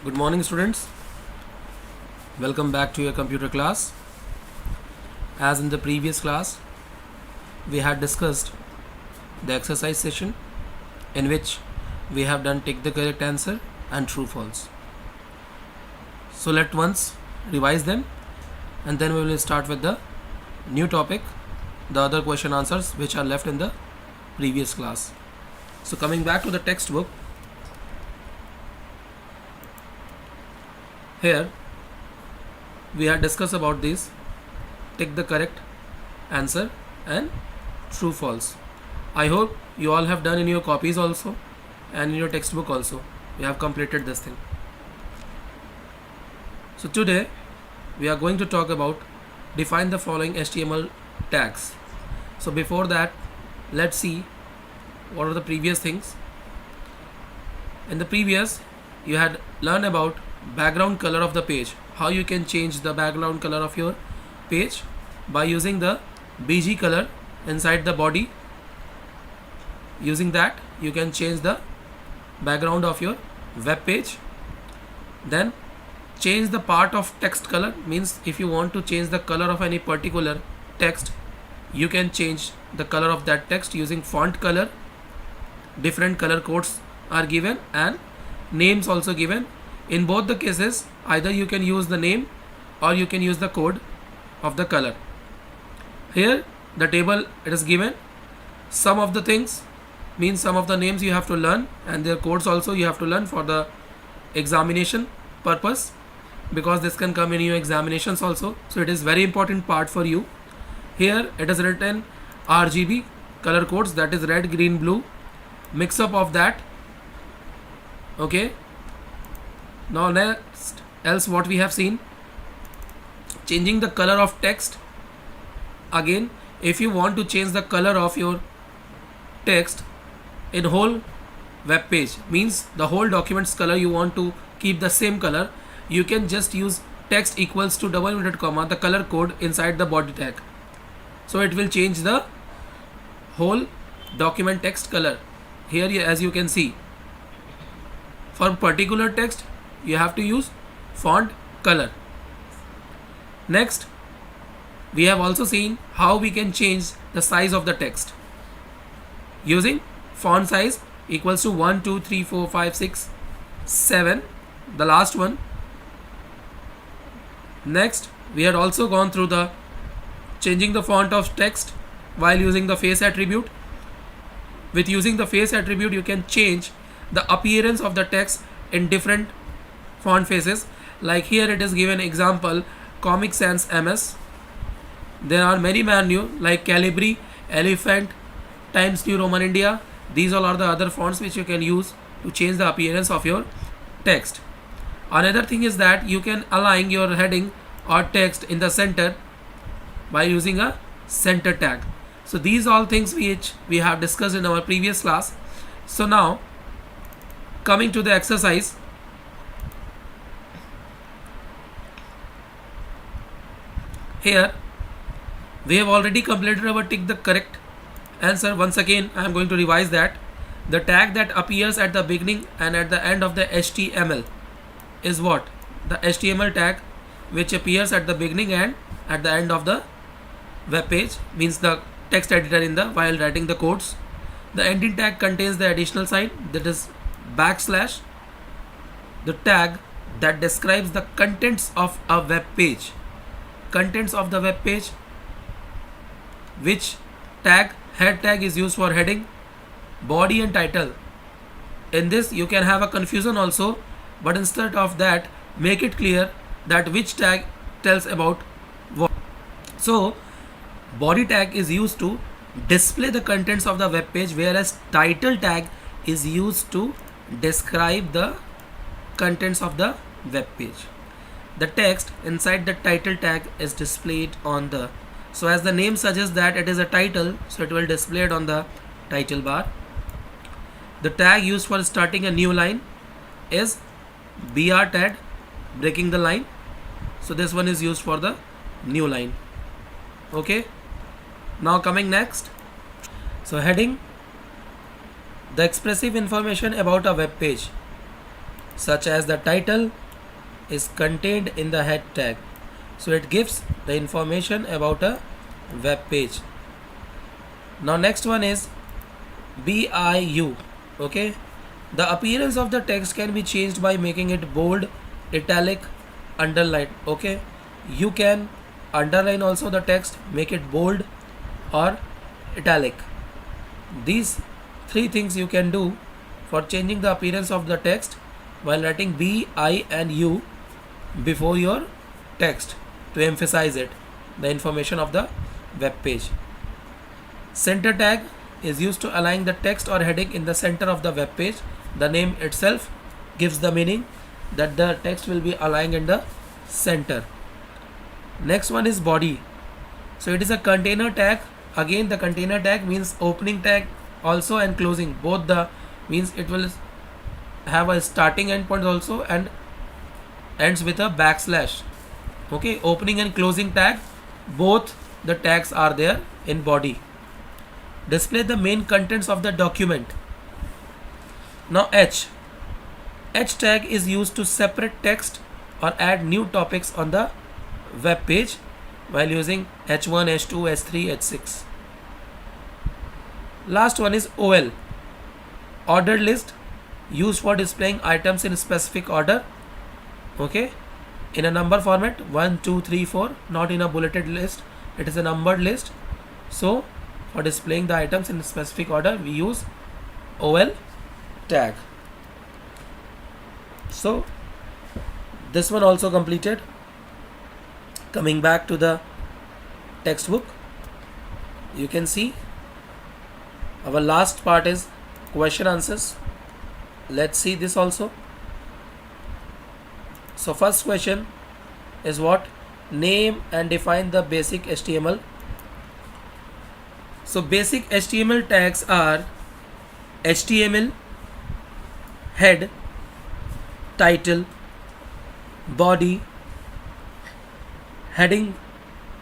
Good morning, students. Welcome back to your computer class. As in the previous class, we had discussed the exercise session in which we have done take the correct answer and true false. So let once revise them and then we will start with the new topic, the other question answers which are left in the previous class. So coming back to the textbook, here we had discussed about this take the correct answer and true false. I hope you all have done in your copies also and in your textbook also. You have completed this thing. So today we are going to talk about define the following HTML tags. So before that, let's see what are the previous things. In the previous, you had learned about background color of the page, how you can change the background color of your page by using the BG color inside the body. Using that you can change the background of your web page. Then change the part of text color, means if you want to change the color of any particular text, you can change the color of that text using font color. Different color codes are given and names also given. In both the cases, either you can use the name or you can use the code of the color. Here the table it is given. Some of the things means some of the names you have to learn and their codes also you have to learn for the examination purpose, because this can come in your examinations also. So it is very important part for you. Here it is written RGB color codes, that is red, green, blue, mix up of that. Okay, now next else what we have seen, changing the color of text. Again, if you want to change the color of your text in whole web page, means the whole document's color you want to keep the same color, you can just use text equals to double inverted comma the color code inside the body tag. So it will change the whole document text color. Here as you can see, for particular text you have to use font color. Next, we have also seen how we can change the size of the text using font size equals to 1 2 3 4 5 6 7, the last one. Next, we had also gone through the changing the font of text while using the face attribute. With using the face attribute, you can change the appearance of the text in different font faces. Like here it is given example Comic Sans MS. There are many menu like Calibri, Elephant, Times New Roman India. These all are the other fonts which you can use to change the appearance of your text. Another thing is that you can align your heading or text in the center by using a center tag. So these all things which we have discussed in our previous class. So now coming to the exercise, here we have already completed our tick the correct answer. Once again I am going to revise that. The tag that appears at the beginning and at the end of the HTML is what? The HTML tag which appears at the beginning and at the end of the web page, means the text editor in the while writing the codes. The ending tag contains the additional sign, that is backslash, the tag that describes the contents of a web page. Contents of the web page, which tag? Head tag is used for heading, body and title. In this you can have a confusion also, but instead of that make it clear that which tag tells about what. So body tag is used to display the contents of the web page, whereas title tag is used to describe the contents of the web page. The text inside the title tag is displayed on the, so as the name suggests that it is a title, so it will display it on the title bar. The tag used for starting a new line is BR tag, breaking the line. So this one is used for the new line. Okay, now coming next, so heading, the expressive information about a web page. such as the title is contained in the head tag. So it gives the information about a web page. Now next one is BIU. Okay, the appearance of the text can be changed by making it bold, italic, underline. Okay, you can underline also the text, make it bold or italic. These three things you can do for changing the appearance of the text while writing B, I and U before your text to emphasize it, the information of the web page. Center tag is used to align the text or heading in the center of the web page. The name itself gives the meaning that the text will be aligned in the center. Next one is body. So it is a container tag. Again, the container tag means opening tag also and closing. Both the means it will have a starting endpoint also and ends with a backslash. Okay, opening and closing tag, both the tags are there in body. Display the main contents of the document. Now H tag is used to separate text or add new topics on the web page while using H1, H2, H3, H6. Last one is OL, ordered list, used for displaying items in specific order. Okay, in a number format 1, 2, 3, 4, not in a bulleted list, it is a numbered list. So for displaying the items in specific order we use OL tag. So this one also completed. Coming back to the textbook, you can see our last part is question answers. Let's see this also. So first question is what? Name and define the basic HTML. So basic HTML tags are HTML, head, title, body, heading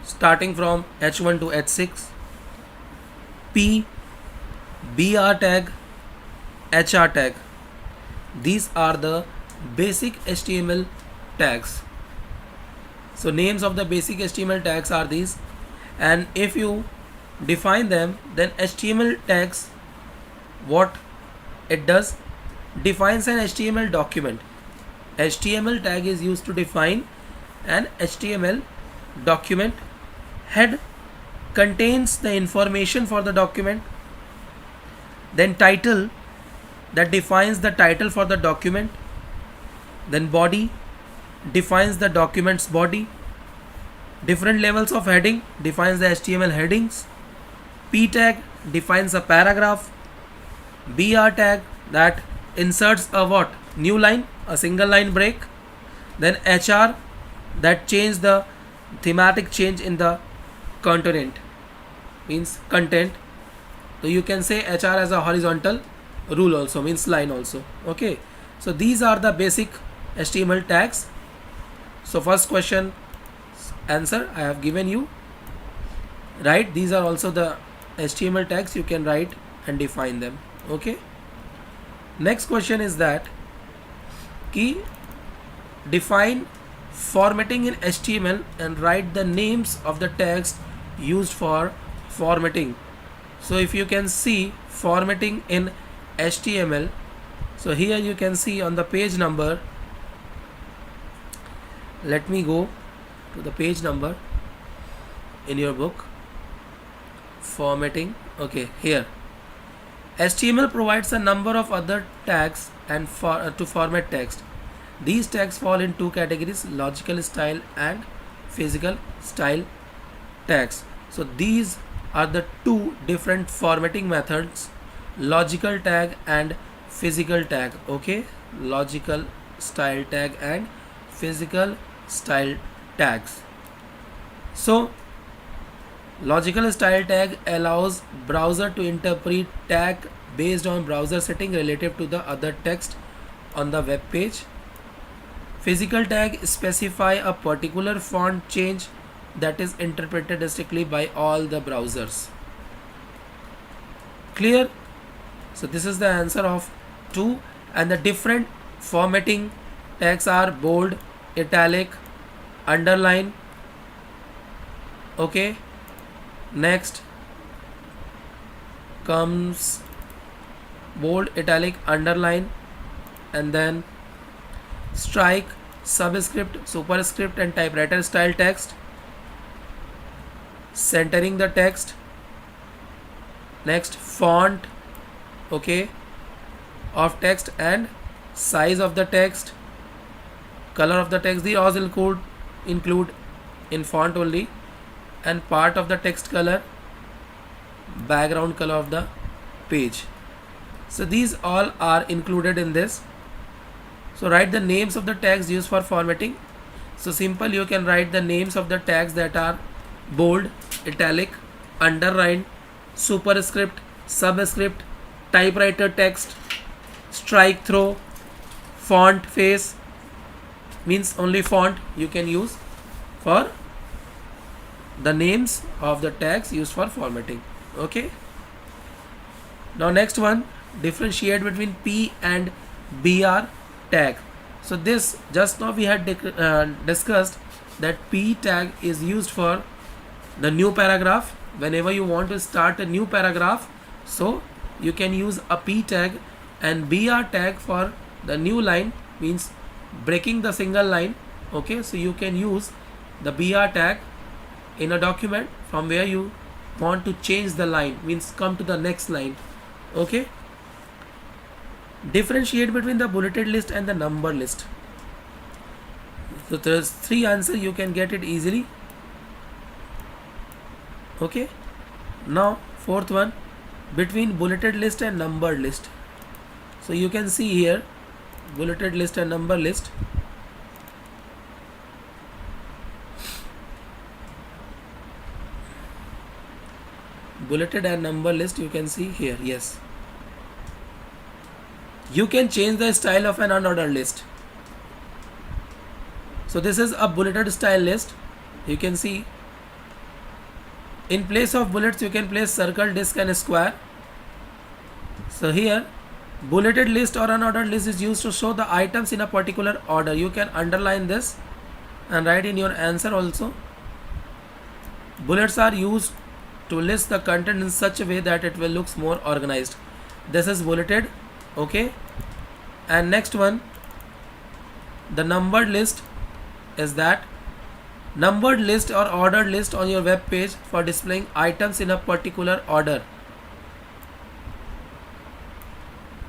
starting from H1 to H6, P, BR tag, HR tag. These are the basic HTML tags. So names of the basic HTML tags are these, and if you define them, then HTML tags, what it does, defines an HTML document. HTML tag is used to define an HTML document. Head contains the information for the document. Then title, that defines the title for the document. Then body defines the document's body. Different levels of heading defines the HTML headings. P tag defines a paragraph. BR tag that inserts a what? New line, a single line break. Then HR that change the thematic change in the content, means content. So you can say HR as a horizontal rule also, means line also. Okay, so these are the basic HTML tags. So first question answer I have given you, right? These are also the HTML tags, you can write and define them. Okay, next question is that key define formatting in HTML and write the names of the tags used for formatting. So if you can see formatting in HTML, so here you can see on the page number, let me go to the page number in your book, formatting. Okay, here HTML provides a number of other tags and to format text. These tags fall in two categories: logical style and physical style tags. So these are the two different formatting methods, logical tag and physical tag. Okay, logical style tag and physical style tags. So logical style tag allows browser to interpret tag based on browser setting relative to the other text on the web page. Physical tag specify a particular font change that is interpreted strictly by all the browsers. Clear? So this is the answer of 2, and the different Formatting tags are bold, italic, underline. Okay, next comes bold, italic, underline, and then strike, subscript, superscript, and typewriter style text. Centering the text. Next, font, okay, of text and size of the text, color of the text. These all include in font only, and part of the text color, background color of the page. So these all are included in this. So write the names of the tags used for formatting. So simple, you can write the names of the tags that are bold, italic, underline, superscript, subscript, typewriter text, strike through, font face, means only font you can use for the names of the tags used for formatting. Okay, now next one, differentiate between P and BR tag. So this, just now we had discussed that P tag is used for the new paragraph. Whenever you want to start a new paragraph, so you can use a P tag, and BR tag for the new line, means breaking the single line. Okay, so you can use the BR tag in a document from where you want to change the line, means come to the next line. Okay, differentiate between the bulleted list and the number list. So there's 3 answers, you can get it easily. Okay, now fourth one, between bulleted list and numbered list. So you can see here bulleted list and number list. Bulleted and number list, you can see here. Yes, you can change the style of an unordered list. So this is a bulleted style list. You can see in place of bullets you can place circle, disc, and square. So here bulleted list or unordered list is used to show the items in a particular order. You can underline this and write in your answer also. Bullets are used to list the content in such a way that it will looks more organized. This is bulleted. Okay, and next one, the numbered list is that numbered list or ordered list on your web page for displaying items in a particular order,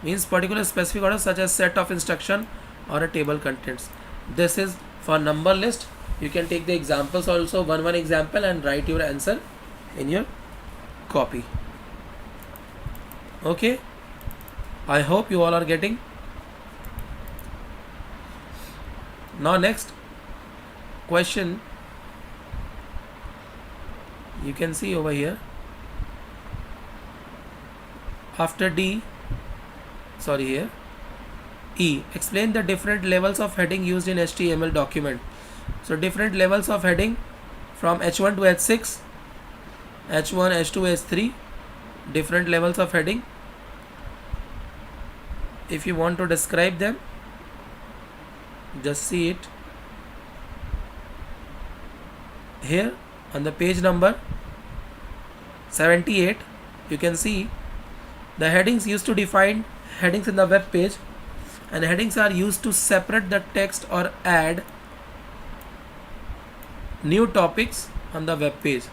means particular specific order such as set of instruction or a table contents. This is for number list. You can take the examples also, one example, and write your answer in your copy. Okay, I hope you all are getting. Now next question, you can see over here after D, sorry, here E, explain the different levels of heading used in HTML document. So different levels of heading from H1 to H6, H1, H2, H3, different levels of heading. If you want to describe them, just see it here on the page number 78. You can see the headings used to define headings in the web page, and headings are used to separate the text or add new topics on the web page.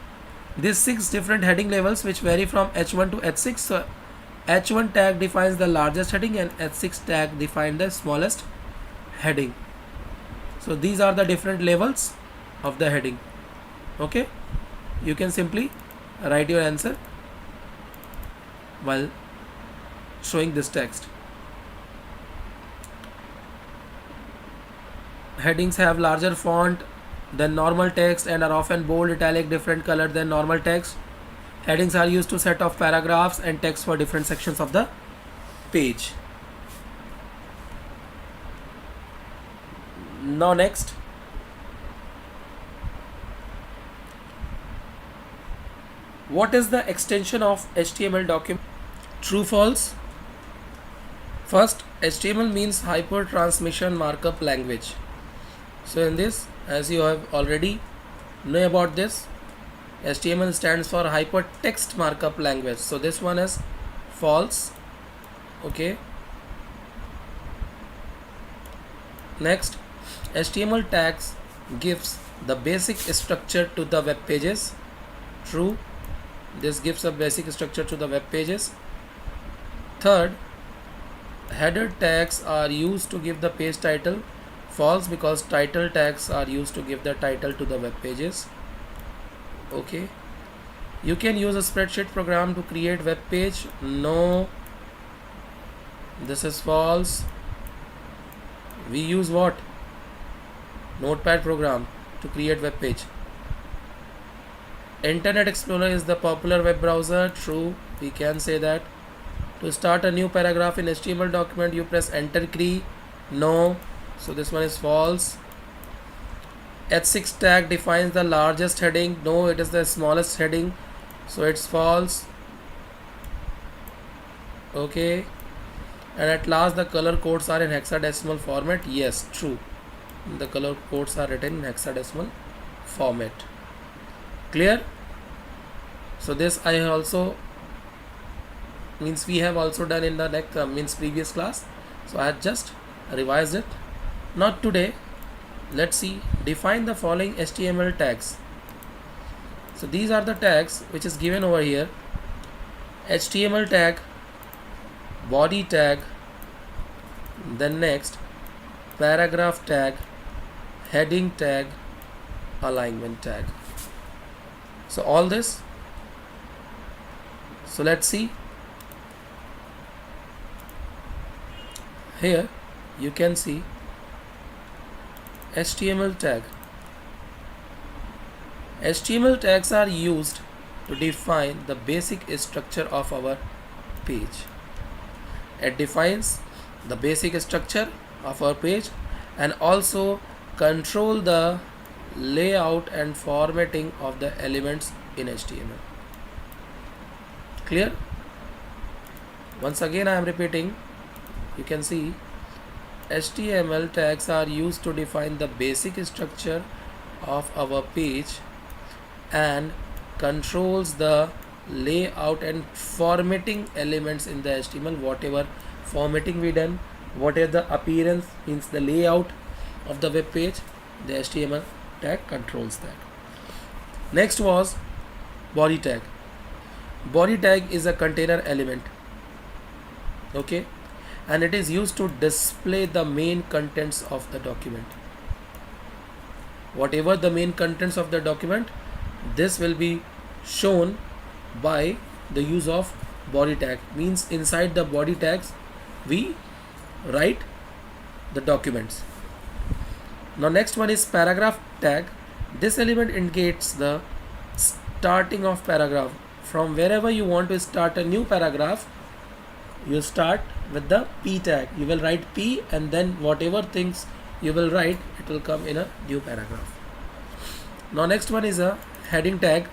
These 6 different heading levels which vary from H1 to H6. So H1 tag defines the largest heading and H6 tag defines the smallest heading. So these are the different levels of the heading. Okay, you can simply write your answer while showing this text. Headings have larger font than normal text and are often bold, italic, different color than normal text. Headings are used to set off paragraphs and text for different sections of the page. Now next, what is the extension of HTML document? True, false. First, HTML means hyper transmission markup language. So in this, as you have already know about this, HTML stands for hypertext markup language. So this one is false. Okay. Next, HTML tags gives the basic structure to the web pages. True. This gives a basic structure to the web pages. Third, header tags are used to give the page title. False, because title tags are used to give the title to the web pages. Okay. You can use a spreadsheet program to create web page. No, this is false. We use what? Notepad program to create web page. Internet Explorer is the popular web browser. True, we can say that. To start a new paragraph in HTML document, you press enter key. No, so this one is false. H6 tag defines the largest heading. No, it is the smallest heading, so it's false. Okay. And at last, the color codes are in hexadecimal format. Yes, true. The color codes are written in hexadecimal format. Clear? So this I also means we have also done in the next means previous class. So I had just revised it. Not today. Let's see. Define the following HTML tags. So these are the tags which is given over here. HTML tag, body tag, then next paragraph tag, heading tag, alignment tag. So all this. So let's see. Here you can see HTML tag. HTML tags are used to define the basic structure of our page. It defines the basic structure of our page and also control the layout and formatting of the elements in HTML. Clear? Once again I am repeating. You can see HTML tags are used to define the basic structure of our page and controls the layout and formatting elements in the HTML. Whatever formatting we done, whatever the appearance means the layout of the web page, the HTML tag controls that. Next was body tag. Body tag is a container element. Okay, and it is used to display the main contents of the document. Whatever the main contents of the document, this will be shown by the use of body tag. Means inside the body tags we write the documents. Now next one is paragraph tag. This element indicates the starting of paragraph. From wherever you want to start a new paragraph, you start with the P tag. You will write P and then whatever things you will write, it will come in a new paragraph. Now next one is a heading tag.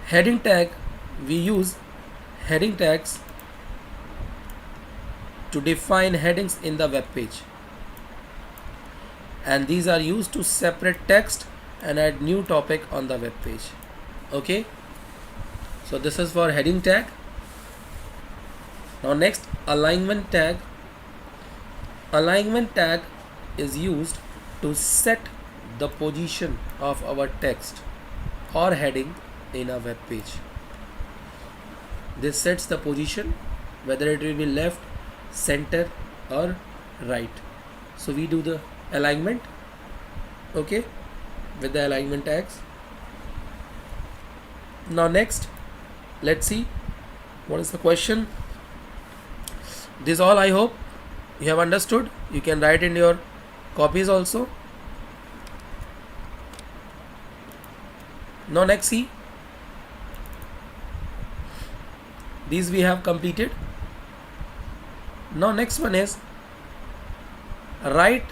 Heading tag, we use heading tags to define headings in the web page, and these are used to separate text and add new topic on the web page. Okay, so this is for heading tag. Now next, alignment tag. Alignment tag is used to set the position of our text or heading in a web page. This sets the position, whether it will be left, center or right. So we do the alignment, okay, with the alignment tags. Now next, let's see what is the question. This all I hope you have understood. You can write in your copies also. Now next, see, these we have completed. Now next one is write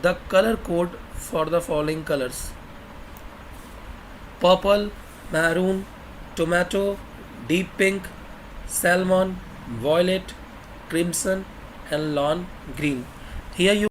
the color code for the following colors: purple, maroon, tomato, deep pink, salmon, violet, crimson, and lawn green. Here you